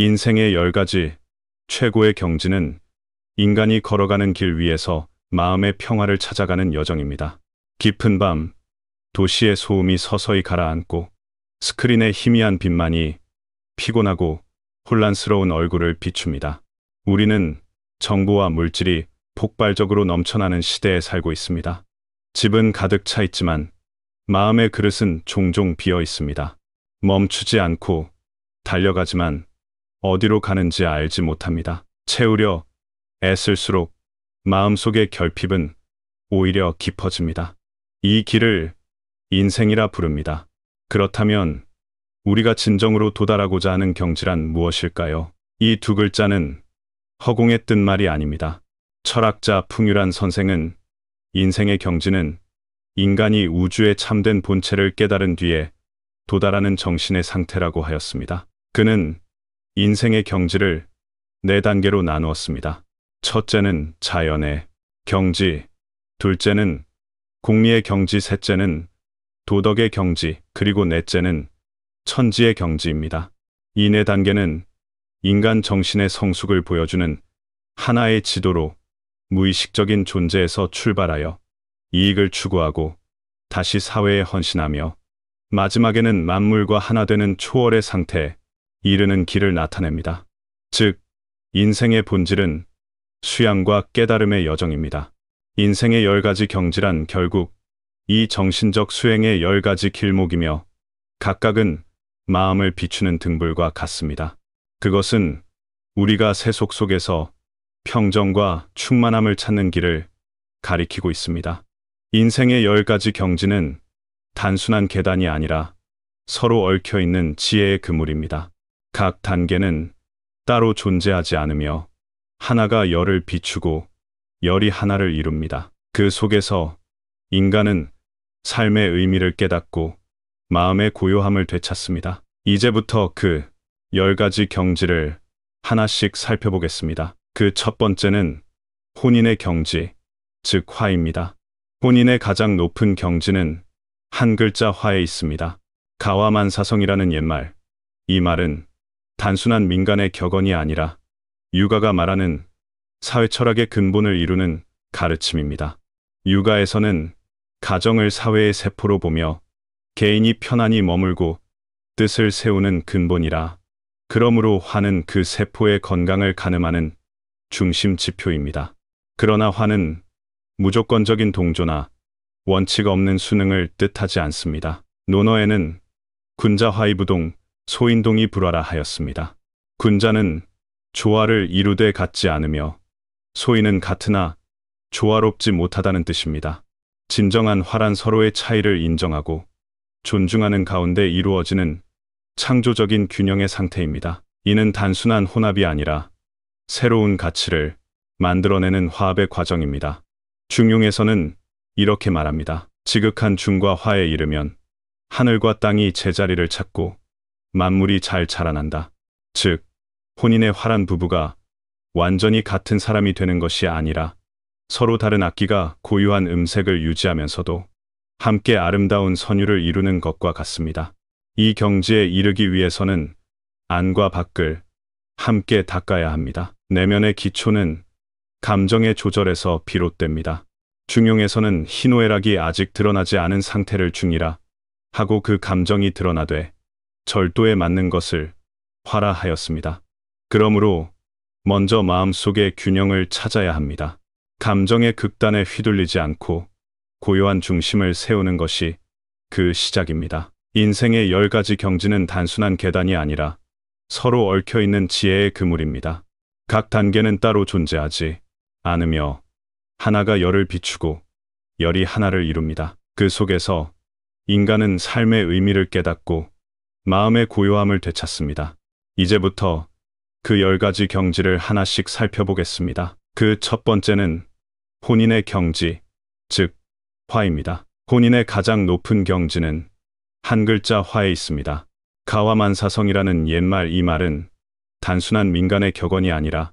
인생의 10가지 최고의 경지는 인간이 걸어가는 길 위에서 마음의 평화를 찾아가는 여정입니다. 깊은 밤, 도시의 소음이 서서히 가라앉고 스크린의 희미한 빛만이 피곤하고 혼란스러운 얼굴을 비춥니다. 우리는 정보와 물질이 폭발적으로 넘쳐나는 시대에 살고 있습니다. 집은 가득 차 있지만 마음의 그릇은 종종 비어 있습니다. 멈추지 않고 달려가지만 어디로 가는지 알지 못합니다. 채우려 애쓸수록 마음속의 결핍은 오히려 깊어집니다. 이 길을 인생이라 부릅니다. 그렇다면 우리가 진정으로 도달하고자 하는 경지란 무엇일까요? 이 두 글자는 허공에 뜬 말이 아닙니다. 철학자 풍유란 선생은 인생의 경지는 인간이 우주의 참된 본체를 깨달은 뒤에 도달하는 정신의 상태라고 하였습니다. 그는 인생의 경지를 4단계로 나누었습니다. 첫째는 자연의 경지, 둘째는 공리의 경지, 셋째는 도덕의 경지, 그리고 넷째는 천지의 경지입니다. 이 4단계는 인간 정신의 성숙을 보여주는 하나의 지도로 무의식적인 존재에서 출발하여 이익을 추구하고 다시 사회에 헌신하며 마지막에는 만물과 하나 되는 초월의 상태에 이르는 길을 나타냅니다. 즉, 인생의 본질은 수양과 깨달음의 여정입니다. 인생의 10가지 경지란 결국 이 정신적 수행의 10가지 길목이며 각각은 마음을 비추는 등불과 같습니다. 그것은 우리가 세속 속에서 평정과 충만함을 찾는 길을 가리키고 있습니다. 인생의 10가지 경지는 단순한 계단이 아니라 서로 얽혀있는 지혜의 그물입니다. 각 단계는 따로 존재하지 않으며 하나가 열을 비추고 열이 하나를 이룹니다. 그 속에서 인간은 삶의 의미를 깨닫고 마음의 고요함을 되찾습니다. 이제부터 그 10가지 경지를 하나씩 살펴보겠습니다. 그 첫 번째는 혼인의 경지, 즉 화입니다. 혼인의 가장 높은 경지는 한 글자 화에 있습니다. 가와만사성이라는 옛말, 이 말은 단순한 민간의 격언이 아니라 유가가 말하는 사회 철학의 근본을 이루는 가르침입니다. 유가에서는 가정을 사회의 세포로 보며 개인이 편안히 머물고 뜻을 세우는 근본이라, 그러므로 화는 그 세포의 건강을 가늠하는 중심 지표입니다. 그러나 화는 무조건적인 동조나 원칙 없는 수능을 뜻하지 않습니다. 논어에는 군자화이부동, 소인동이 불화라 하였습니다. 군자는 조화를 이루되 같지 않으며 소인은 같으나 조화롭지 못하다는 뜻입니다. 진정한 화란 서로의 차이를 인정하고 존중하는 가운데 이루어지는 창조적인 균형의 상태입니다. 이는 단순한 혼합이 아니라 새로운 가치를 만들어내는 화합의 과정입니다. 중용에서는 이렇게 말합니다. 지극한 중과 화에 이르면 하늘과 땅이 제자리를 찾고 만물이 잘 자라난다. 즉, 혼인의 화란 부부가 완전히 같은 사람이 되는 것이 아니라 서로 다른 악기가 고유한 음색을 유지하면서도 함께 아름다운 선율을 이루는 것과 같습니다. 이 경지에 이르기 위해서는 안과 밖을 함께 닦아야 합니다. 내면의 기초는 감정의 조절에서 비롯됩니다. 중용에서는 희노애락이 아직 드러나지 않은 상태를 중이라 하고 그 감정이 드러나되 절도에 맞는 것을 화라 하였습니다. 그러므로 먼저 마음속의 균형을 찾아야 합니다. 감정의 극단에 휘둘리지 않고 고요한 중심을 세우는 것이 그 시작입니다. 인생의 10가지 경지는 단순한 계단이 아니라 서로 얽혀있는 지혜의 그물입니다. 각 단계는 따로 존재하지 않으며 하나가 열을 비추고 열이 하나를 이룹니다. 그 속에서 인간은 삶의 의미를 깨닫고 마음의 고요함을 되찾습니다. 이제부터 그 10가지 경지를 하나씩 살펴보겠습니다. 그 첫 번째는 혼인의 경지, 즉 화입니다. 혼인의 가장 높은 경지는 한 글자 화에 있습니다. 가와만사성이라는 옛말, 이 말은 단순한 민간의 격언이 아니라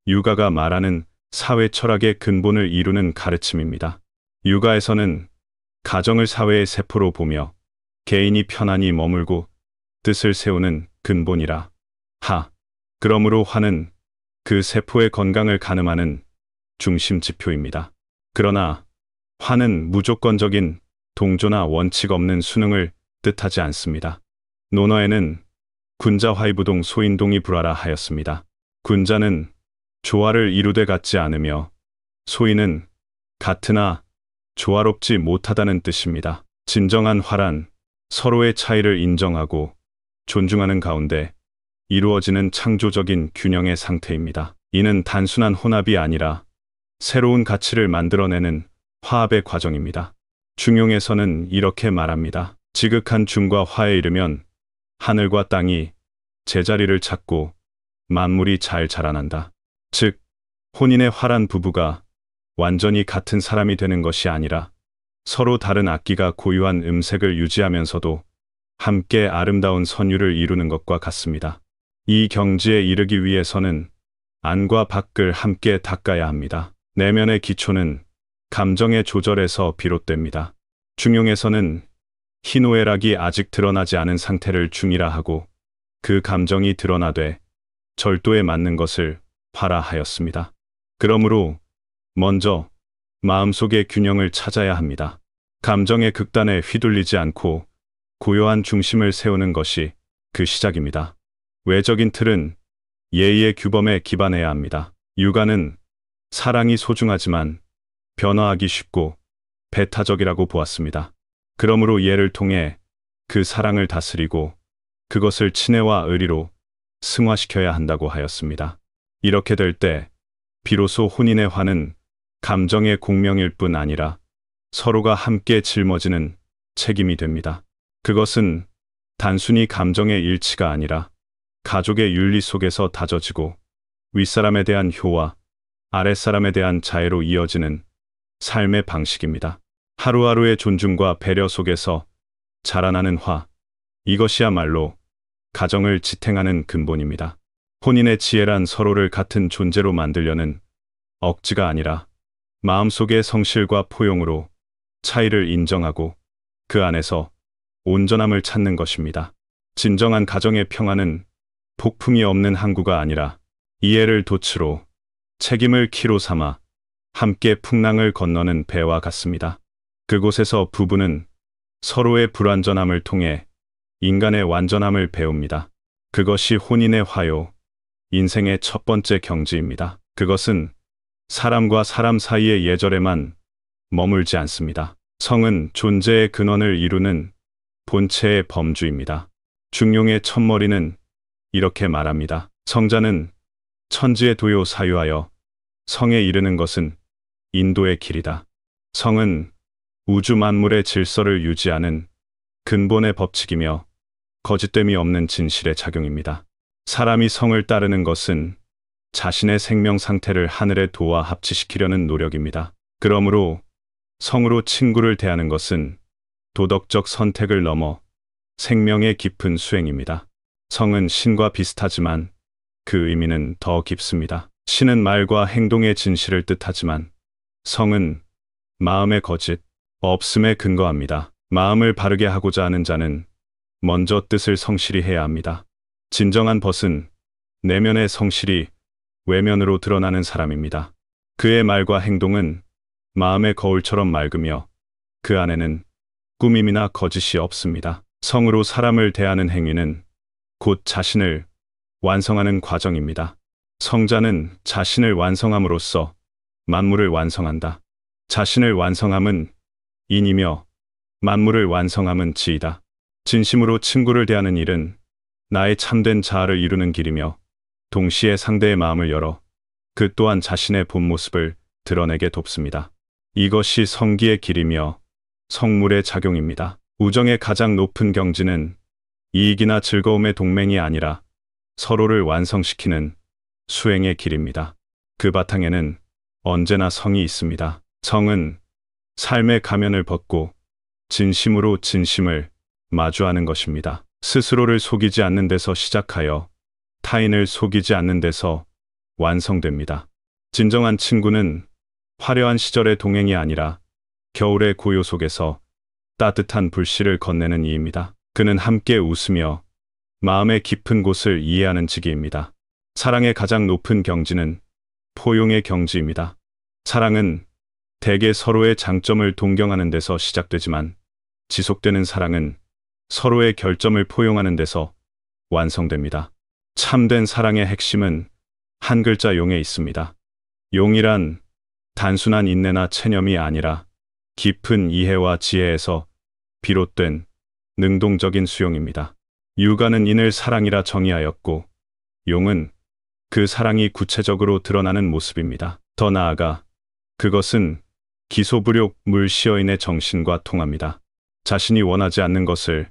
유가가 말하는 사회 철학의 근본을 이루는 가르침입니다. 유가에서는 가정을 사회의 세포로 보며 개인이 편안히 머물고 뜻을 세우는 근본이라 그러므로 화는 그 세포의 건강을 가늠하는 중심 지표입니다. 그러나 화는 무조건적인 동조나 원칙 없는 수능을 뜻하지 않습니다. 논어에는 군자 화이부동 소인동이 불화라 하였습니다. 군자는 조화를 이루되 같지 않으며 소인은 같으나 조화롭지 못하다는 뜻입니다. 진정한 화란 서로의 차이를 인정하고 존중하는 가운데 이루어지는 창조적인 균형의 상태입니다. 이는 단순한 혼합이 아니라 새로운 가치를 만들어내는 화합의 과정입니다. 중용에서는 이렇게 말합니다. 지극한 중과 화에 이르면 하늘과 땅이 제자리를 찾고 만물이 잘 자라난다. 즉, 혼인의 화란 부부가 완전히 같은 사람이 되는 것이 아니라 서로 다른 악기가 고유한 음색을 유지하면서도 함께 아름다운 선율을 이루는 것과 같습니다. 이 경지에 이르기 위해서는 안과 밖을 함께 닦아야 합니다. 내면의 기초는 감정의 조절에서 비롯됩니다. 중용에서는 희노애락이 아직 드러나지 않은 상태를 중이라 하고 그 감정이 드러나되 절도에 맞는 것을 화라 하였습니다. 그러므로 먼저 마음속의 균형을 찾아야 합니다. 감정의 극단에 휘둘리지 않고 고요한 중심을 세우는 것이 그 시작입니다. 외적인 틀은 예의의 규범에 기반해야 합니다. 육아는 사랑이 소중하지만 변화하기 쉽고 배타적이라고 보았습니다. 그러므로 예를 통해 그 사랑을 다스리고 그것을 친애와 의리로 승화시켜야 한다고 하였습니다. 이렇게 될 때 비로소 혼인의 화는 감정의 공명일 뿐 아니라 서로가 함께 짊어지는 책임이 됩니다. 그것은 단순히 감정의 일치가 아니라 가족의 윤리 속에서 다져지고 윗사람에 대한 효와 아랫사람에 대한 자애로 이어지는 삶의 방식입니다. 하루하루의 존중과 배려 속에서 자라나는 화, 이것이야말로 가정을 지탱하는 근본입니다. 혼인의 지혜란 서로를 같은 존재로 만들려는 억지가 아니라 마음속의 성실과 포용으로 차이를 인정하고 그 안에서 온전함을 찾는 것입니다. 진정한 가정의 평화는 폭풍이 없는 항구가 아니라 이해를 돛으로 책임을 키로 삼아 함께 풍랑을 건너는 배와 같습니다. 그곳에서 부부는 서로의 불완전함을 통해 인간의 완전함을 배웁니다. 그것이 혼인의 화요, 인생의 첫 번째 경지입니다. 그것은 사람과 사람 사이의 예절에만 머물지 않습니다. 성은 존재의 근원을 이루는 본체의 범주입니다. 중용의 첫머리는 이렇게 말합니다. 성자는 천지의 도요 사유하여 성에 이르는 것은 인도의 길이다. 성은 우주 만물의 질서를 유지하는 근본의 법칙이며 거짓됨이 없는 진실의 작용입니다. 사람이 성을 따르는 것은 자신의 생명 상태를 하늘의 도와 합치시키려는 노력입니다. 그러므로 성으로 친구를 대하는 것은 도덕적 선택을 넘어 생명의 깊은 수행입니다. 성은 신과 비슷하지만 그 의미는 더 깊습니다. 신은 말과 행동의 진실을 뜻하지만 성은 마음의 거짓, 없음에 근거합니다. 마음을 바르게 하고자 하는 자는 먼저 뜻을 성실히 해야 합니다. 진정한 벗은 내면의 성실이 외면으로 드러나는 사람입니다. 그의 말과 행동은 마음의 거울처럼 맑으며 그 안에는 꾸밈이나 거짓이 없습니다. 성으로 사람을 대하는 행위는 곧 자신을 완성하는 과정입니다. 성자는 자신을 완성함으로써 만물을 완성한다. 자신을 완성함은 인이며 만물을 완성함은 지이다. 진심으로 친구를 대하는 일은 나의 참된 자아를 이루는 길이며 동시에 상대의 마음을 열어 그 또한 자신의 본 모습을 드러내게 돕습니다. 이것이 성기의 길이며 성물의 작용입니다. 우정의 가장 높은 경지는 이익이나 즐거움의 동맹이 아니라 서로를 완성시키는 수행의 길입니다. 그 바탕에는 언제나 성이 있습니다. 성은 삶의 가면을 벗고 진심으로 진심을 마주하는 것입니다. 스스로를 속이지 않는 데서 시작하여 타인을 속이지 않는 데서 완성됩니다. 진정한 친구는 화려한 시절의 동행이 아니라 겨울의 고요 속에서 따뜻한 불씨를 건네는 이입니다. 그는 함께 웃으며 마음의 깊은 곳을 이해하는 지기입니다. 사랑의 가장 높은 경지는 포용의 경지입니다. 사랑은 대개 서로의 장점을 동경하는 데서 시작되지만 지속되는 사랑은 서로의 결점을 포용하는 데서 완성됩니다. 참된 사랑의 핵심은 한 글자 용에 있습니다. 용이란 단순한 인내나 체념이 아니라 깊은 이해와 지혜에서 비롯된 능동적인 수용입니다. 유가는 인을 사랑이라 정의하였고 용은 그 사랑이 구체적으로 드러나는 모습입니다. 더 나아가 그것은 기소불욕 물시어인의 정신과 통합니다. 자신이 원하지 않는 것을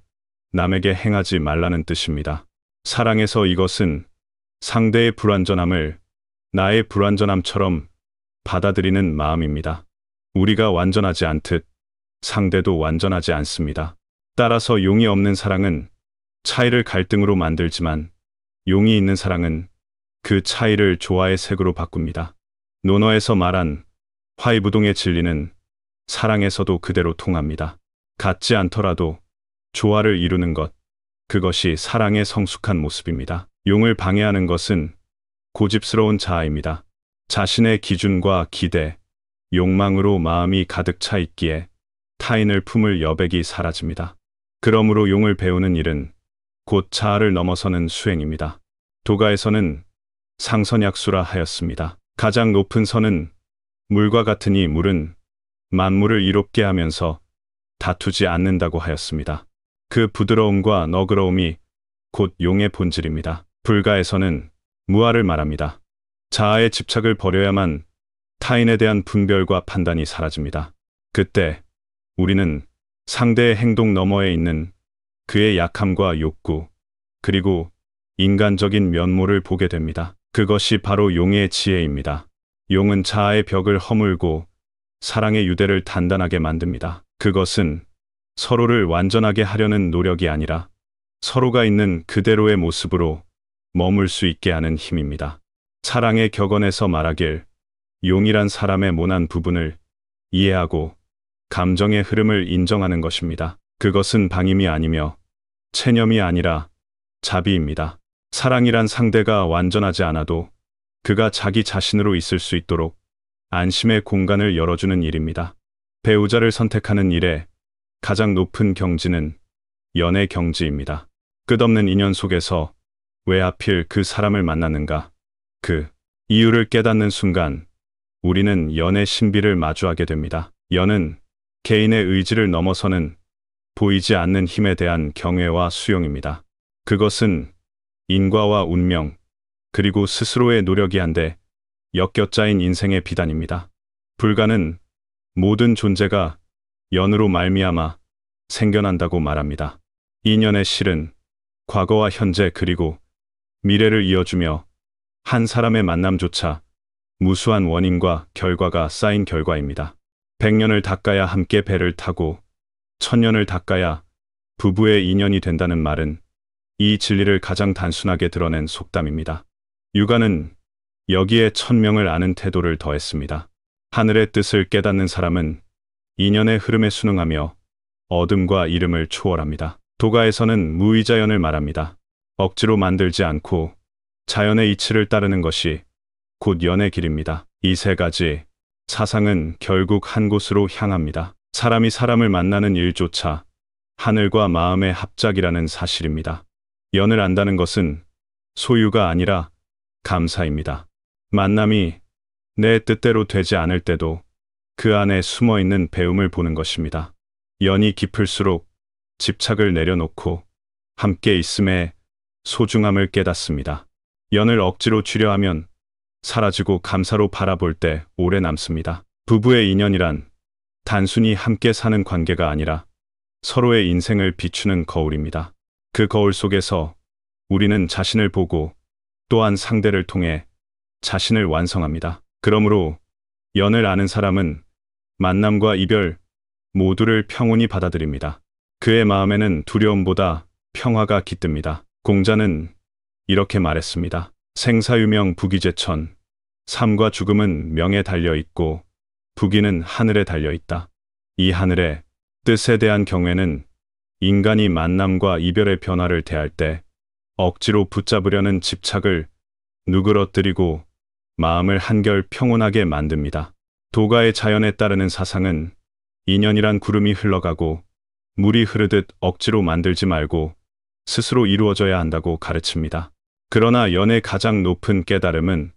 남에게 행하지 말라는 뜻입니다. 사랑에서 이것은 상대의 불완전함을 나의 불완전함처럼 받아들이는 마음입니다. 우리가 완전하지 않듯 상대도 완전하지 않습니다. 따라서 용이 없는 사랑은 차이를 갈등으로 만들지만 용이 있는 사랑은 그 차이를 조화의 색으로 바꿉니다. 논어에서 말한 화이부동의 진리는 사랑에서도 그대로 통합니다. 같지 않더라도 조화를 이루는 것, 그것이 사랑의 성숙한 모습입니다. 용을 방해하는 것은 고집스러운 자아입니다. 자신의 기준과 기대, 욕망으로 마음이 가득 차 있기에 타인을 품을 여백이 사라집니다. 그러므로 용을 배우는 일은 곧 자아를 넘어서는 수행입니다. 도가에서는 상선약수라 하였습니다. 가장 높은 선은 물과 같으니 물은 만물을 이롭게 하면서 다투지 않는다고 하였습니다. 그 부드러움과 너그러움이 곧 용의 본질입니다. 불가에서는 무아를 말합니다. 자아의 집착을 버려야만 타인에 대한 분별과 판단이 사라집니다. 그때 우리는 상대의 행동 너머에 있는 그의 약함과 욕구, 그리고 인간적인 면모를 보게 됩니다. 그것이 바로 용의 지혜입니다. 용은 자아의 벽을 허물고 사랑의 유대를 단단하게 만듭니다. 그것은 서로를 완전하게 하려는 노력이 아니라 서로가 있는 그대로의 모습으로 머물 수 있게 하는 힘입니다. 사랑의 격언에서 말하길 용이란 사람의 모난 부분을 이해하고 감정의 흐름을 인정하는 것입니다. 그것은 방임이 아니며 체념이 아니라 자비입니다. 사랑이란 상대가 완전하지 않아도 그가 자기 자신으로 있을 수 있도록 안심의 공간을 열어주는 일입니다. 배우자를 선택하는 일에 가장 높은 경지는 연애 경지입니다. 끝없는 인연 속에서 왜 하필 그 사람을 만났는가? 그 이유를 깨닫는 순간 우리는 연의 신비를 마주하게 됩니다. 연은 개인의 의지를 넘어서는 보이지 않는 힘에 대한 경외와 수용입니다. 그것은 인과와 운명, 그리고 스스로의 노력이 한데 엮여짜인 인생의 비단입니다. 불가는 모든 존재가 연으로 말미암아 생겨난다고 말합니다. 인연의 실은 과거와 현재 그리고 미래를 이어주며 한 사람의 만남조차 무수한 원인과 결과가 쌓인 결과입니다. 100년을 닦아야 함께 배를 타고 1000년을 닦아야 부부의 인연이 된다는 말은 이 진리를 가장 단순하게 드러낸 속담입니다. 유가는 여기에 1000명을 아는 태도를 더했습니다. 하늘의 뜻을 깨닫는 사람은 인연의 흐름에 순응하며 어둠과 이름을 초월합니다. 도가에서는 무의자연을 말합니다. 억지로 만들지 않고 자연의 이치를 따르는 것이 곧 연의 길입니다. 이 세 가지 사상은 결국 한 곳으로 향합니다. 사람이 사람을 만나는 일조차 하늘과 마음의 합작이라는 사실입니다. 연을 안다는 것은 소유가 아니라 감사입니다. 만남이 내 뜻대로 되지 않을 때도 그 안에 숨어있는 배움을 보는 것입니다. 연이 깊을수록 집착을 내려놓고 함께 있음의 소중함을 깨닫습니다. 연을 억지로 주려 하면 사라지고 감사로 바라볼 때 오래 남습니다. 부부의 인연이란 단순히 함께 사는 관계가 아니라 서로의 인생을 비추는 거울입니다. 그 거울 속에서 우리는 자신을 보고 또한 상대를 통해 자신을 완성합니다. 그러므로 연을 아는 사람은 만남과 이별 모두를 평온히 받아들입니다. 그의 마음에는 두려움보다 평화가 깃듭니다. 공자는 이렇게 말했습니다. 생사유명 부귀제천, 삶과 죽음은 명에 달려있고 부귀는 하늘에 달려있다. 이 하늘의 뜻에 대한 경외는 인간이 만남과 이별의 변화를 대할 때 억지로 붙잡으려는 집착을 누그러뜨리고 마음을 한결 평온하게 만듭니다. 도가의 자연에 따르는 사상은 인연이란 구름이 흘러가고 물이 흐르듯 억지로 만들지 말고 스스로 이루어져야 한다고 가르칩니다. 그러나 연의 가장 높은 깨달음은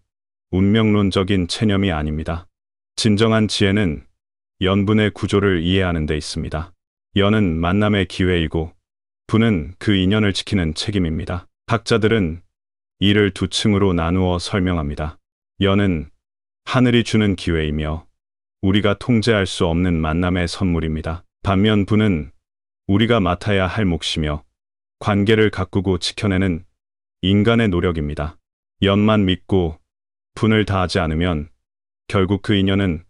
운명론적인 체념이 아닙니다. 진정한 지혜는 연분의 구조를 이해하는 데 있습니다. 연은 만남의 기회이고 분은 그 인연을 지키는 책임입니다. 학자들은 이를 두 층으로 나누어 설명합니다. 연은 하늘이 주는 기회이며 우리가 통제할 수 없는 만남의 선물입니다. 반면 분은 우리가 맡아야 할 몫이며 관계를 가꾸고 지켜내는 인간의 노력입니다. 연만 믿고 분을 다하지 않으면 결국 그 인연은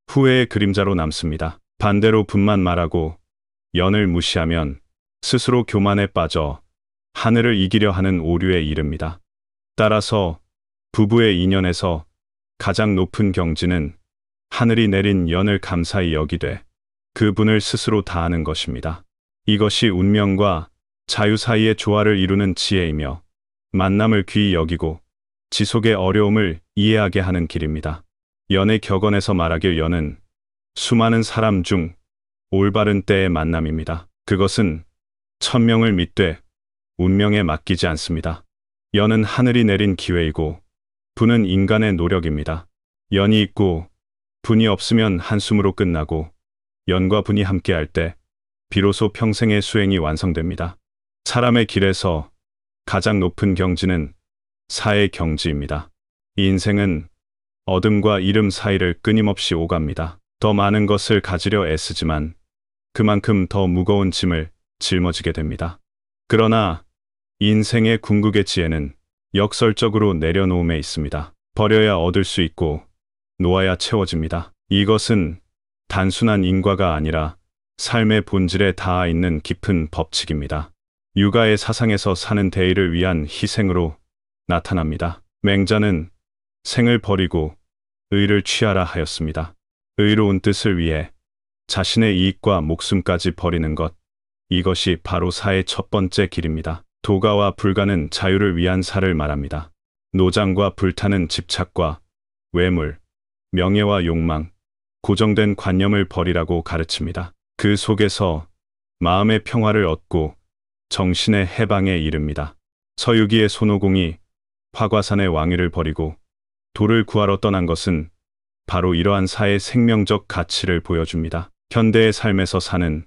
후회의 그림자로 남습니다. 반대로 분만 말하고 연을 무시하면 스스로 교만에 빠져 하늘을 이기려 하는 오류에 이릅니다. 따라서 부부의 인연에서 가장 높은 경지는 하늘이 내린 연을 감사히 여기되 그 분을 스스로 다하는 것입니다. 이것이 운명과 자유 사이의 조화를 이루는 지혜이며 만남을 귀히 여기고 지속의 어려움을 이해하게 하는 길입니다. 연의 격언에서 말하길 연은 수많은 사람 중 올바른 때의 만남입니다. 그것은 천명을 믿되 운명에 맡기지 않습니다. 연은 하늘이 내린 기회이고 분은 인간의 노력입니다. 연이 있고 분이 없으면 한숨으로 끝나고 연과 분이 함께할 때 비로소 평생의 수행이 완성됩니다. 사람의 길에서 가장 높은 경지는 사의 경지입니다. 이 인생은 어둠과 이름 사이를 끊임없이 오갑니다. 더 많은 것을 가지려 애쓰지만 그만큼 더 무거운 짐을 짊어지게 됩니다. 그러나 인생의 궁극의 지혜는 역설적으로 내려놓음에 있습니다. 버려야 얻을 수 있고 놓아야 채워집니다. 이것은 단순한 인과가 아니라 삶의 본질에 닿아 있는 깊은 법칙입니다. 육아의 사상에서 사는 대의를 위한 희생으로 나타납니다. 맹자는 생을 버리고 의를 취하라 하였습니다. 의로운 뜻을 위해 자신의 이익과 목숨까지 버리는 것, 이것이 바로 사의 첫 번째 길입니다. 도가와 불가는 자유를 위한 사를 말합니다. 노장과 불타는 집착과 외물, 명예와 욕망, 고정된 관념을 버리라고 가르칩니다. 그 속에서 마음의 평화를 얻고 정신의 해방에 이릅니다. 서유기의 손오공이 화과산의 왕위를 버리고 도를 구하러 떠난 것은 바로 이러한 사의 생명적 가치를 보여줍니다. 현대의 삶에서 사는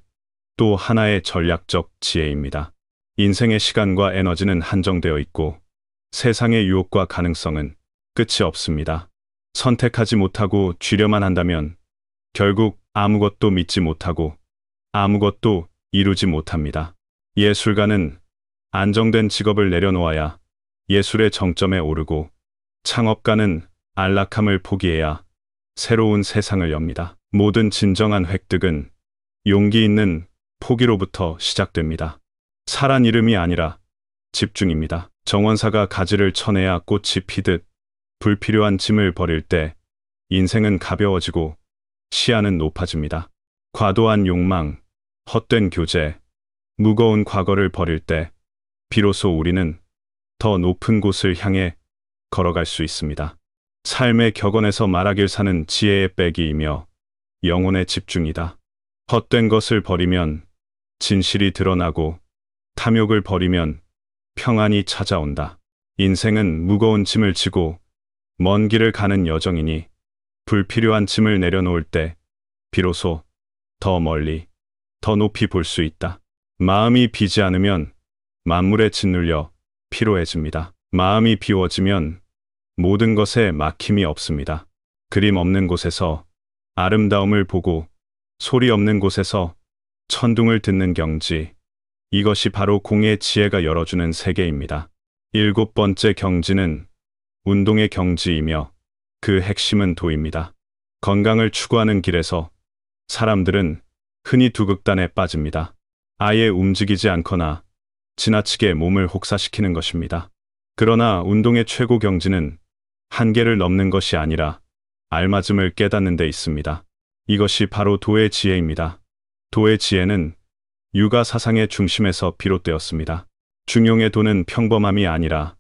또 하나의 전략적 지혜입니다. 인생의 시간과 에너지는 한정되어 있고 세상의 유혹과 가능성은 끝이 없습니다. 선택하지 못하고 쥐려만 한다면 결국 아무것도 믿지 못하고 아무것도 이루지 못합니다. 예술가는 안정된 직업을 내려놓아야 예술의 정점에 오르고 창업가는 안락함을 포기해야 새로운 세상을 엽니다. 모든 진정한 획득은 용기 있는 포기로부터 시작됩니다. 사란 이름이 아니라 집중입니다. 정원사가 가지를 쳐내야 꽃이 피듯 불필요한 짐을 버릴 때 인생은 가벼워지고 시야는 높아집니다. 과도한 욕망, 헛된 교제, 무거운 과거를 버릴 때 비로소 우리는 더 높은 곳을 향해 걸어갈 수 있습니다. 삶의 격언에서 말하길 사는 지혜의 빼기이며 영혼의 집중이다. 헛된 것을 버리면 진실이 드러나고 탐욕을 버리면 평안이 찾아온다. 인생은 무거운 짐을 지고 먼 길을 가는 여정이니 불필요한 짐을 내려놓을 때 비로소 더 멀리, 더 높이 볼 수 있다. 마음이 비지 않으면 만물에 짓눌려 피로해집니다. 마음이 비워지면 모든 것에 막힘이 없습니다. 그림 없는 곳에서 아름다움을 보고 소리 없는 곳에서 천둥을 듣는 경지, 이것이 바로 공의 지혜가 열어주는 세계입니다. 일곱 번째 경지는 운동의 경지이며 그 핵심은 도입니다. 건강을 추구하는 길에서 사람들은 흔히 두 극단에 빠집니다. 아예 움직이지 않거나 지나치게 몸을 혹사시키는 것입니다. 그러나 운동의 최고 경지는 한계를 넘는 것이 아니라 알맞음을 깨닫는 데 있습니다. 이것이 바로 도의 지혜입니다. 도의 지혜는 육아 사상의 중심에서 비롯되었습니다. 중용의 도는 평범함이 아니라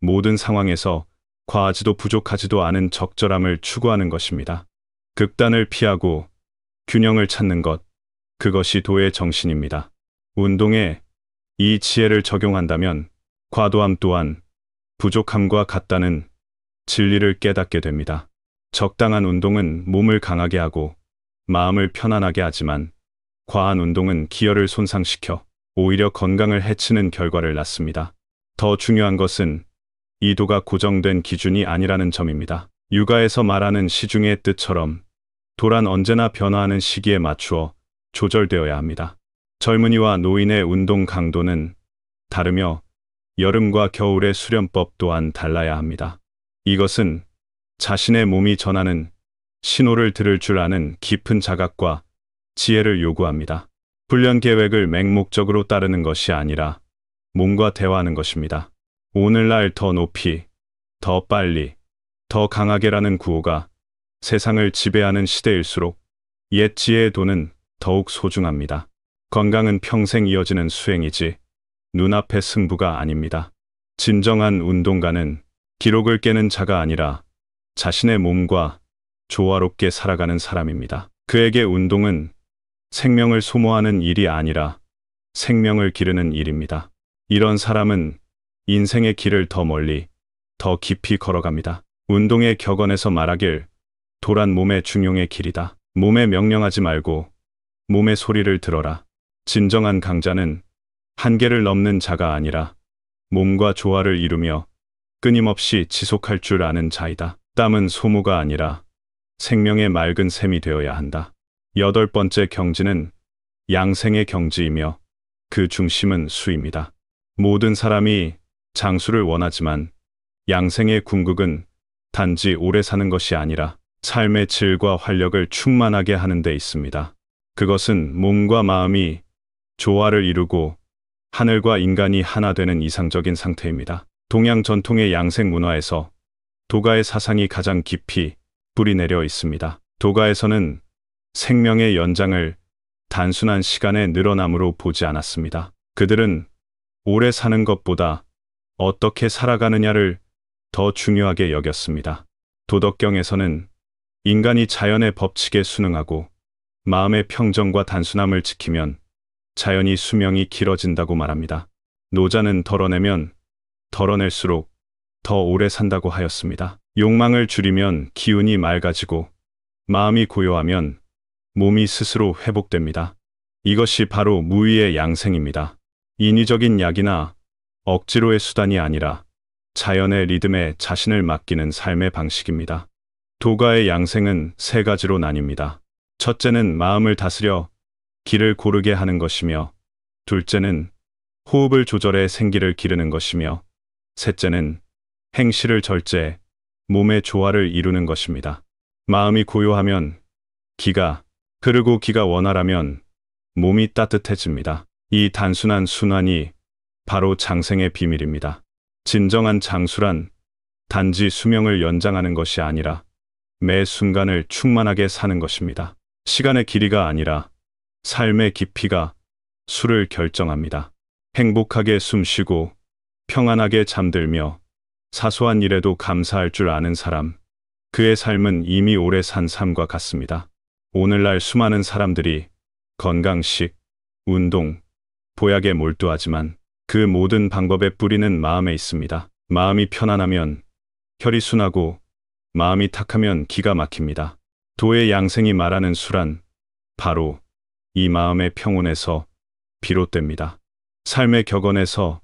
모든 상황에서 과하지도 부족하지도 않은 적절함을 추구하는 것입니다. 극단을 피하고 균형을 찾는 것, 그것이 도의 정신입니다. 운동에 이 지혜를 적용한다면 과도함 또한 부족함과 같다는 진리를 깨닫게 됩니다. 적당한 운동은 몸을 강하게 하고 마음을 편안하게 하지만 과한 운동은 기혈을 손상시켜 오히려 건강을 해치는 결과를 낳습니다. 더 중요한 것은 이도가 고정된 기준이 아니라는 점입니다. 육아에서 말하는 시중의 뜻처럼 도란 언제나 변화하는 시기에 맞추어 조절되어야 합니다. 젊은이와 노인의 운동 강도는 다르며 여름과 겨울의 수련법 또한 달라야 합니다. 이것은 자신의 몸이 전하는 신호를 들을 줄 아는 깊은 자각과 지혜를 요구합니다. 훈련 계획을 맹목적으로 따르는 것이 아니라 몸과 대화하는 것입니다. 오늘날 더 높이, 더 빨리, 더 강하게라는 구호가 세상을 지배하는 시대일수록 옛 지혜의 도는 더욱 소중합니다. 건강은 평생 이어지는 수행이지 눈앞의 승부가 아닙니다. 진정한 운동가는 기록을 깨는 자가 아니라 자신의 몸과 조화롭게 살아가는 사람입니다. 그에게 운동은 생명을 소모하는 일이 아니라 생명을 기르는 일입니다. 이런 사람은 인생의 길을 더 멀리, 더 깊이 걸어갑니다. 운동의 격언에서 말하길 도란 몸의 중용의 길이다. 몸에 명령하지 말고 몸의 소리를 들어라. 진정한 강자는 한계를 넘는 자가 아니라 몸과 조화를 이루며 끊임없이 지속할 줄 아는 자이다. 땀은 소모가 아니라 생명의 맑은 샘이 되어야 한다. 여덟 번째 경지는 양생의 경지이며 그 중심은 수입니다. 모든 사람이 장수를 원하지만 양생의 궁극은 단지 오래 사는 것이 아니라 삶의 질과 활력을 충만하게 하는 데 있습니다. 그것은 몸과 마음이 조화를 이루고 하늘과 인간이 하나 되는 이상적인 상태입니다. 동양 전통의 양생 문화에서 도가의 사상이 가장 깊이 뿌리내려 있습니다. 도가에서는 생명의 연장을 단순한 시간의 늘어남으로 보지 않았습니다. 그들은 오래 사는 것보다 어떻게 살아가느냐를 더 중요하게 여겼습니다. 도덕경에서는 인간이 자연의 법칙에 순응하고 마음의 평정과 단순함을 지키면 자연히 수명이 길어진다고 말합니다. 노자는 덜어내면 덜어낼수록 더 오래 산다고 하였습니다. 욕망을 줄이면 기운이 맑아지고 마음이 고요하면 몸이 스스로 회복됩니다. 이것이 바로 무위의 양생입니다. 인위적인 약이나 억지로의 수단이 아니라 자연의 리듬에 자신을 맡기는 삶의 방식입니다. 도가의 양생은 세 가지로 나뉩니다. 첫째는 마음을 다스려 길을 고르게 하는 것이며, 둘째는 호흡을 조절해 생기를 기르는 것이며, 셋째는 행실을 절제해 몸의 조화를 이루는 것입니다. 마음이 고요하면 기가 흐르고 기가 원활하면 몸이 따뜻해집니다. 이 단순한 순환이 바로 장생의 비밀입니다. 진정한 장수란 단지 수명을 연장하는 것이 아니라 매 순간을 충만하게 사는 것입니다. 시간의 길이가 아니라 삶의 깊이가 수를 결정합니다. 행복하게 숨쉬고 평안하게 잠들며 사소한 일에도 감사할 줄 아는 사람, 그의 삶은 이미 오래 산 삶과 같습니다. 오늘날 수많은 사람들이 건강식, 운동, 보약에 몰두하지만 그 모든 방법의 뿌리는 마음에 있습니다. 마음이 편안하면 혈이 순하고 마음이 탁하면 기가 막힙니다. 도의 양생이 말하는 수란 바로 이 마음의 평온에서 비롯됩니다. 삶의 격언에서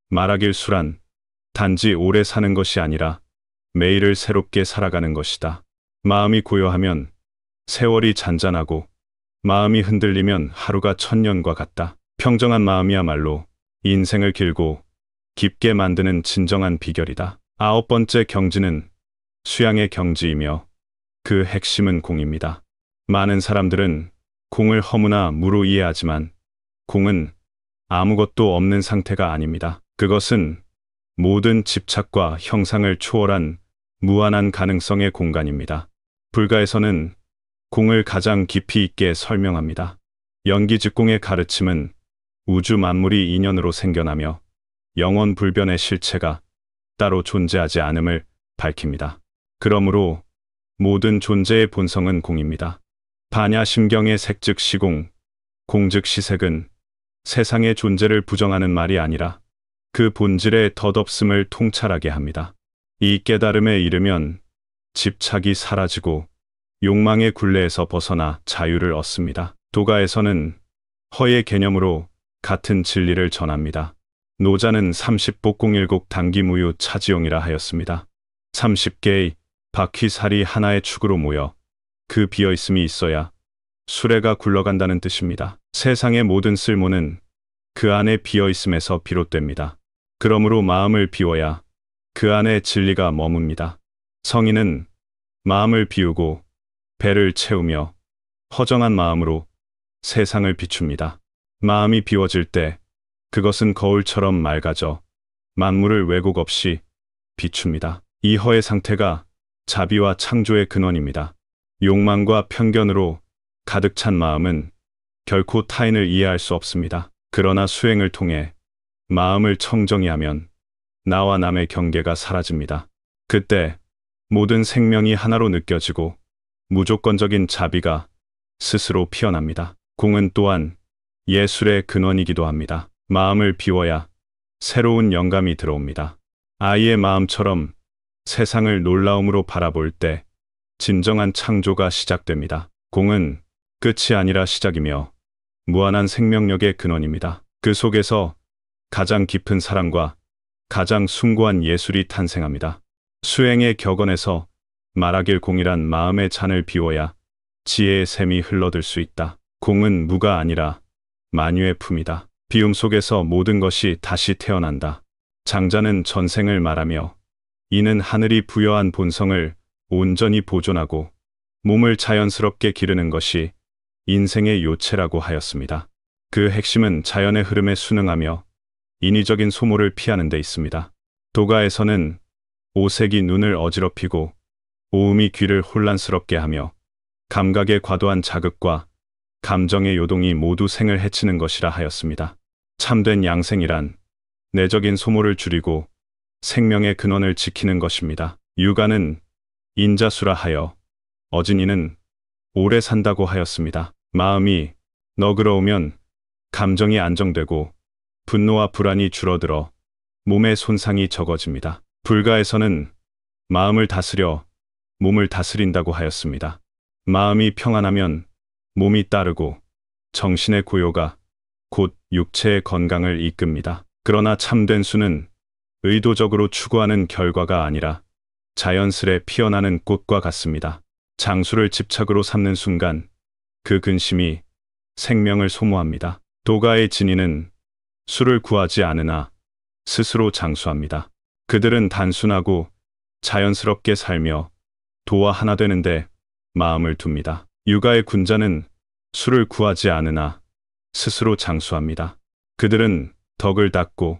말하길 수란 단지 오래 사는 것이 아니라 매일을 새롭게 살아가는 것이다. 마음이 고요하면 세월이 잔잔하고 마음이 흔들리면 하루가 천년과 같다. 평정한 마음이야말로 인생을 길고 깊게 만드는 진정한 비결이다. 아홉 번째 경지는 수양의 경지이며 그 핵심은 공입니다. 많은 사람들은 공을 허무나 무로 이해하지만 공은 아무것도 없는 상태가 아닙니다. 그것은 모든 집착과 형상을 초월한 무한한 가능성의 공간입니다. 불가에서는 공을 가장 깊이 있게 설명합니다. 연기즉공의 가르침은 우주 만물이 인연으로 생겨나며 영원 불변의 실체가 따로 존재하지 않음을 밝힙니다. 그러므로 모든 존재의 본성은 공입니다. 반야심경의 색즉 시공, 공즉 시색은 세상의 존재를 부정하는 말이 아니라 그 본질의 덧없음을 통찰하게 합니다. 이 깨달음에 이르면 집착이 사라지고 욕망의 굴레에서 벗어나 자유를 얻습니다. 도가에서는 허의 개념으로 같은 진리를 전합니다. 노자는 30복공일곡 당기무유 차지용이라 하였습니다. 30개의 바퀴살이 하나의 축으로 모여 그 비어있음이 있어야 수레가 굴러간다는 뜻입니다. 세상의 모든 쓸모는 그 안에 비어있음에서 비롯됩니다. 그러므로 마음을 비워야 그 안에 진리가 머뭅니다. 성인은 마음을 비우고 배를 채우며 허정한 마음으로 세상을 비춥니다. 마음이 비워질 때 그것은 거울처럼 맑아져 만물을 왜곡 없이 비춥니다. 이 허의 상태가 자비와 창조의 근원입니다. 욕망과 편견으로 가득 찬 마음은 결코 타인을 이해할 수 없습니다. 그러나 수행을 통해 마음을 청정히 하면 나와 남의 경계가 사라집니다. 그때 모든 생명이 하나로 느껴지고 무조건적인 자비가 스스로 피어납니다. 공은 또한 예술의 근원이기도 합니다. 마음을 비워야 새로운 영감이 들어옵니다. 아이의 마음처럼 세상을 놀라움으로 바라볼 때 진정한 창조가 시작됩니다. 공은 끝이 아니라 시작이며 무한한 생명력의 근원입니다. 그 속에서 가장 깊은 사랑과 가장 숭고한 예술이 탄생합니다. 수행의 격언에서 말하길 공이란 마음의 잔을 비워야 지혜의 샘이 흘러들 수 있다. 공은 무가 아니라 만유의 품이다. 비움 속에서 모든 것이 다시 태어난다. 장자는 전생을 말하며 이는 하늘이 부여한 본성을 온전히 보존하고 몸을 자연스럽게 기르는 것이 인생의 요체라고 하였습니다. 그 핵심은 자연의 흐름에 순응하며 인위적인 소모를 피하는 데 있습니다. 도가에서는 오색이 눈을 어지럽히고 오음이 귀를 혼란스럽게 하며 감각의 과도한 자극과 감정의 요동이 모두 생을 해치는 것이라 하였습니다. 참된 양생이란 내적인 소모를 줄이고 생명의 근원을 지키는 것입니다. 유가는 인자수라 하여 어진이는 오래 산다고 하였습니다. 마음이 너그러우면 감정이 안정되고 분노와 불안이 줄어들어 몸의 손상이 적어집니다. 불가에서는 마음을 다스려 몸을 다스린다고 하였습니다. 마음이 평안하면 몸이 따르고 정신의 고요가 곧 육체의 건강을 이끕니다. 그러나 참된 수는 의도적으로 추구하는 결과가 아니라 자연스레 피어나는 꽃과 같습니다. 장수를 집착으로 삼는 순간 그 근심이 생명을 소모합니다. 도가의 진인은 수를 구하지 않으나 스스로 장수합니다. 그들은 단순하고 자연스럽게 살며 도와 하나 되는데 마음을 둡니다. 유가의 군자는 수를 구하지 않으나 스스로 장수합니다. 그들은 덕을 닦고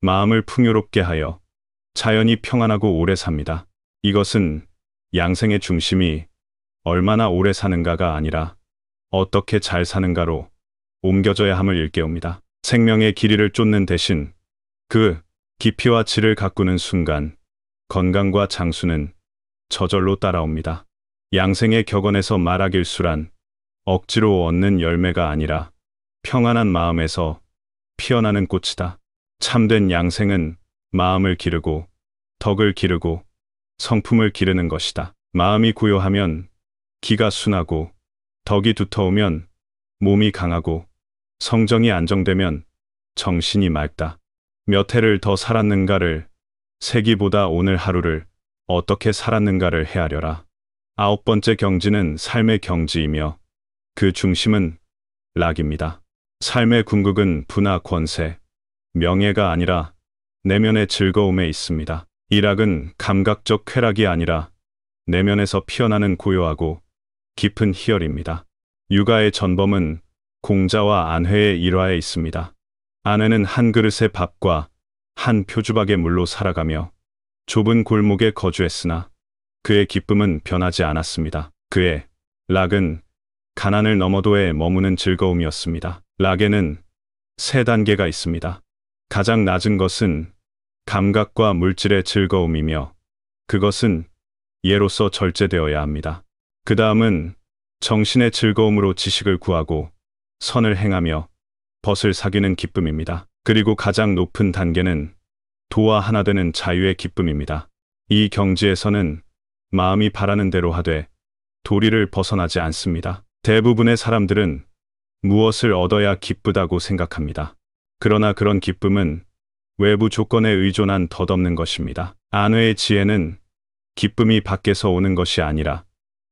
마음을 풍요롭게 하여 자연이 평안하고 오래 삽니다. 이것은 양생의 중심이 얼마나 오래 사는가가 아니라 어떻게 잘 사는가로 옮겨져야 함을 일깨웁니다. 생명의 길이를 쫓는 대신 그 깊이와 질을 가꾸는 순간 건강과 장수는 저절로 따라옵니다. 양생의 격언에서 말하길 수란 억지로 얻는 열매가 아니라 평안한 마음에서 피어나는 꽃이다. 참된 양생은 마음을 기르고 덕을 기르고 성품을 기르는 것이다. 마음이 고요하면 기가 순하고 덕이 두터우면 몸이 강하고 성정이 안정되면 정신이 맑다. 몇 해를 더 살았는가를 세기보다 오늘 하루를 어떻게 살았는가를 헤아려라. 9번째 경지는 삶의 경지이며 그 중심은 락입니다. 삶의 궁극은 부나 권세, 명예가 아니라 내면의 즐거움에 있습니다. 이 락은 감각적 쾌락이 아니라 내면에서 피어나는 고요하고 깊은 희열입니다. 육아의 전범은 공자와 안회의 일화에 있습니다. 아내는 한 그릇의 밥과 한 표주박의 물로 살아가며 좁은 골목에 거주했으나 그의 기쁨은 변하지 않았습니다. 그의 락은 가난을 넘어도에 머무는 즐거움이었습니다. 락에는 세 단계가 있습니다. 가장 낮은 것은 감각과 물질의 즐거움이며 그것은 예로서 절제되어야 합니다. 그 다음은 정신의 즐거움으로 지식을 구하고 선을 행하며 벗을 사귀는 기쁨입니다. 그리고 가장 높은 단계는 도와 하나 되는 자유의 기쁨입니다. 이 경지에서는 마음이 바라는 대로 하되 도리를 벗어나지 않습니다. 대부분의 사람들은 무엇을 얻어야 기쁘다고 생각합니다. 그러나 그런 기쁨은 외부 조건에 의존한 덧없는 것입니다. 안외의 지혜는 기쁨이 밖에서 오는 것이 아니라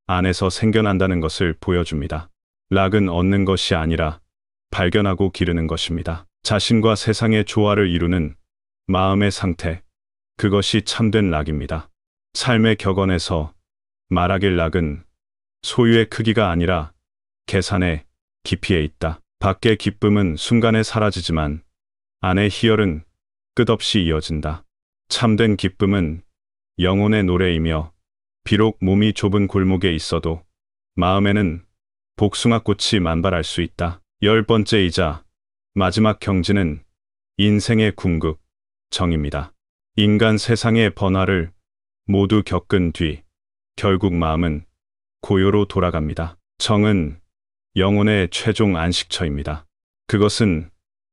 안에서 생겨난다는 것을 보여줍니다. 락은 얻는 것이 아니라 발견하고 기르는 것입니다. 자신과 세상의 조화를 이루는 마음의 상태, 그것이 참된 락입니다. 삶의 격언에서 말하길 락은 소유의 크기가 아니라 계산의 깊이에 있다. 밖의 기쁨은 순간에 사라지지만 안의 희열은 끝없이 이어진다. 참된 기쁨은 영혼의 노래이며 비록 몸이 좁은 골목에 있어도 마음에는 복숭아꽃이 만발할 수 있다. 10번째이자 마지막 경지는 인생의 궁극, 정입니다. 인간 세상의 번화를 모두 겪은 뒤 결국 마음은 고요로 돌아갑니다. 정은 영혼의 최종 안식처입니다. 그것은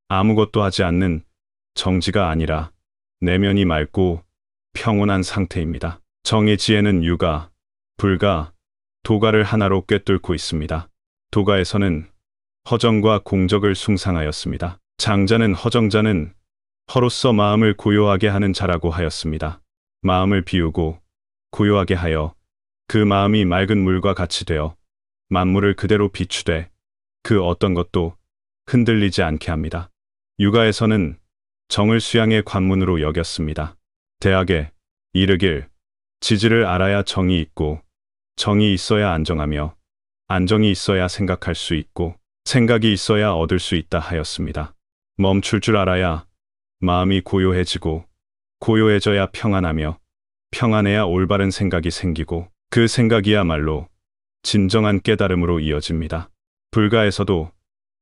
아무것도 하지 않는 정지가 아니라 내면이 맑고 평온한 상태입니다. 정의 지혜는 유가, 불가, 도가를 하나로 꿰뚫고 있습니다. 도가에서는 허정과 공적을 숭상하였습니다. 장자는 허정자는 허로서 마음을 고요하게 하는 자라고 하였습니다. 마음을 비우고 고요하게 하여 그 마음이 맑은 물과 같이 되어 만물을 그대로 비추되 그 어떤 것도 흔들리지 않게 합니다. 유가에서는 정을 수양의 관문으로 여겼습니다. 대학에 이르길 지지를 알아야 정이 있고 정이 있어야 안정하며 안정이 있어야 생각할 수 있고 생각이 있어야 얻을 수 있다 하였습니다. 멈출 줄 알아야 마음이 고요해지고 고요해져야 평안하며 평안해야 올바른 생각이 생기고 그 생각이야말로 진정한 깨달음으로 이어집니다. 불가에서도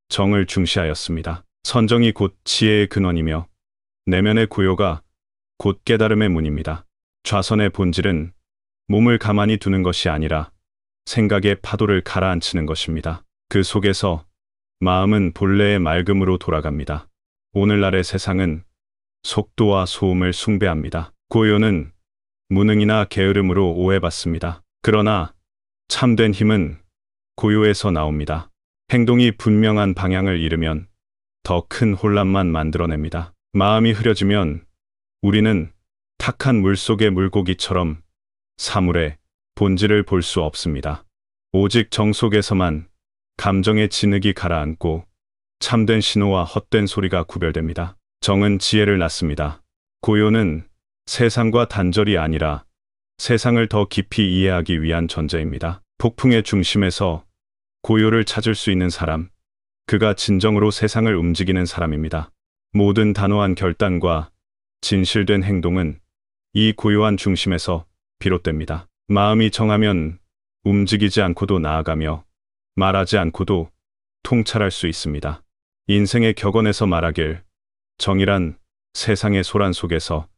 정을 중시하였습니다. 선정이 곧 지혜의 근원이며 내면의 고요가 곧 깨달음의 문입니다. 좌선의 본질은 몸을 가만히 두는 것이 아니라 생각의 파도를 가라앉히는 것입니다. 그 속에서 마음은 본래의 맑음으로 돌아갑니다. 오늘날의 세상은 속도와 소음을 숭배합니다. 고요는 무능이나 게으름으로 오해받습니다. 그러나 참된 힘은 고요에서 나옵니다. 행동이 분명한 방향을 잃으면 더 큰 혼란만 만들어냅니다. 마음이 흐려지면 우리는 탁한 물속의 물고기처럼 사물의 본질을 볼 수 없습니다. 오직 정 속에서만 감정의 진흙이 가라앉고 참된 신호와 헛된 소리가 구별됩니다. 정은 지혜를 낳습니다. 고요는 세상과 단절이 아니라 세상을 더 깊이 이해하기 위한 전제입니다. 폭풍의 중심에서 고요를 찾을 수 있는 사람, 그가 진정으로 세상을 움직이는 사람입니다. 모든 단호한 결단과 진실된 행동은 이 고요한 중심에서 비롯됩니다. 마음이 정하면 움직이지 않고도 나아가며 말하지 않고도 통찰할 수 있습니다. 인생의 격언에서 말하길 정이란 세상의 소란 속에서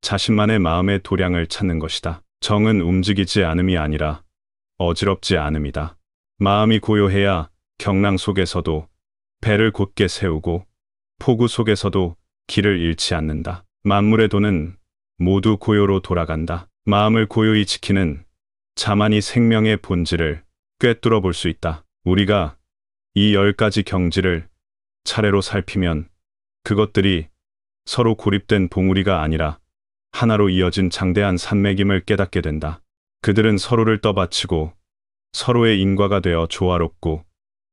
자신만의 마음의 도량을 찾는 것이다. 정은 움직이지 않음이 아니라 어지럽지 않음이다. 마음이 고요해야 경랑 속에서도 배를 곧게 세우고 폭우 속에서도 길을 잃지 않는다. 만물의 도는 모두 고요로 돌아간다. 마음을 고요히 지키는 자만이 생명의 본질을 꿰뚫어 볼 수 있다. 우리가 이 10가지 경지를 차례로 살피면 그것들이 서로 고립된 봉우리가 아니라 하나로 이어진 장대한 산맥임을 깨닫게 된다. 그들은 서로를 떠받치고 서로의 인과가 되어 조화롭고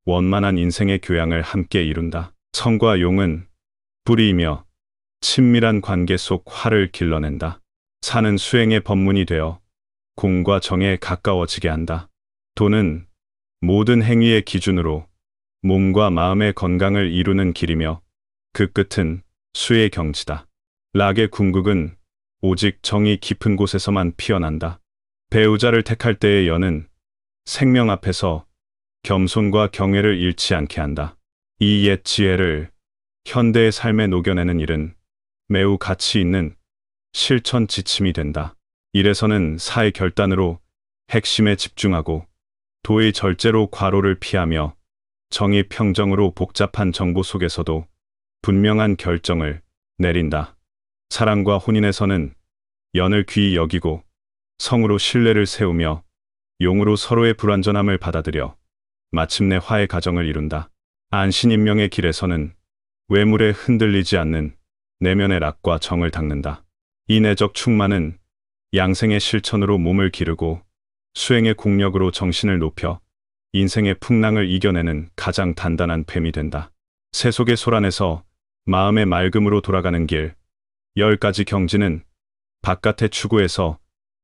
원만한 인생의 교양을 함께 이룬다. 성과 용은 불이이며 친밀한 관계 속 화를 길러낸다. 산은 수행의 법문이 되어 공과 정에 가까워지게 한다. 도는 모든 행위의 기준으로 몸과 마음의 건강을 이루는 길이며 그 끝은 수의 경지다. 락의 궁극은 오직 정이 깊은 곳에서만 피어난다. 배우자를 택할 때의 연은 생명 앞에서 겸손과 경외를 잃지 않게 한다. 이 옛 지혜를 현대의 삶에 녹여내는 일은 매우 가치 있는 실천 지침이 된다. 1에서는 사의 결단으로 핵심에 집중하고 도의 절제로 과로를 피하며 정의 평정으로 복잡한 정보 속에서도 분명한 결정을 내린다. 사랑과 혼인에서는 연을 귀히 여기고 성으로 신뢰를 세우며 용으로 서로의 불완전함을 받아들여 마침내 화의 가정을 이룬다. 안신인명의 길에서는 외물에 흔들리지 않는 내면의 락과 정을 닦는다. 이 내적 충만은 양생의 실천으로 몸을 기르고 수행의 공력으로 정신을 높여 인생의 풍랑을 이겨내는 가장 단단한 뱀이 된다. 세속의 소란에서 마음의 맑음으로 돌아가는 길, 10가지 경지는 바깥의 추구에서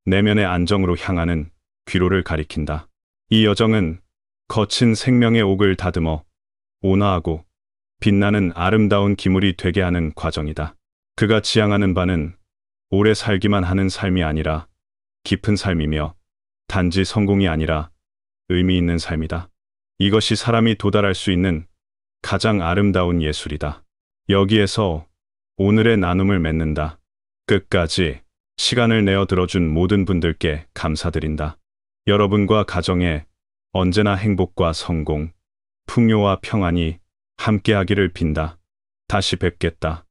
내면의 안정으로 향하는 귀로를 가리킨다. 이 여정은 거친 생명의 옥을 다듬어 온화하고 빛나는 아름다운 기물이 되게 하는 과정이다. 그가 지향하는 바는 오래 살기만 하는 삶이 아니라 깊은 삶이며 단지 성공이 아니라 의미 있는 삶이다. 이것이 사람이 도달할 수 있는 가장 아름다운 예술이다. 여기에서 오늘의 나눔을 맺는다. 끝까지 시간을 내어 들어준 모든 분들께 감사드린다. 여러분과 가정에 언제나 행복과 성공, 풍요와 평안이 함께하기를 빈다. 다시 뵙겠다.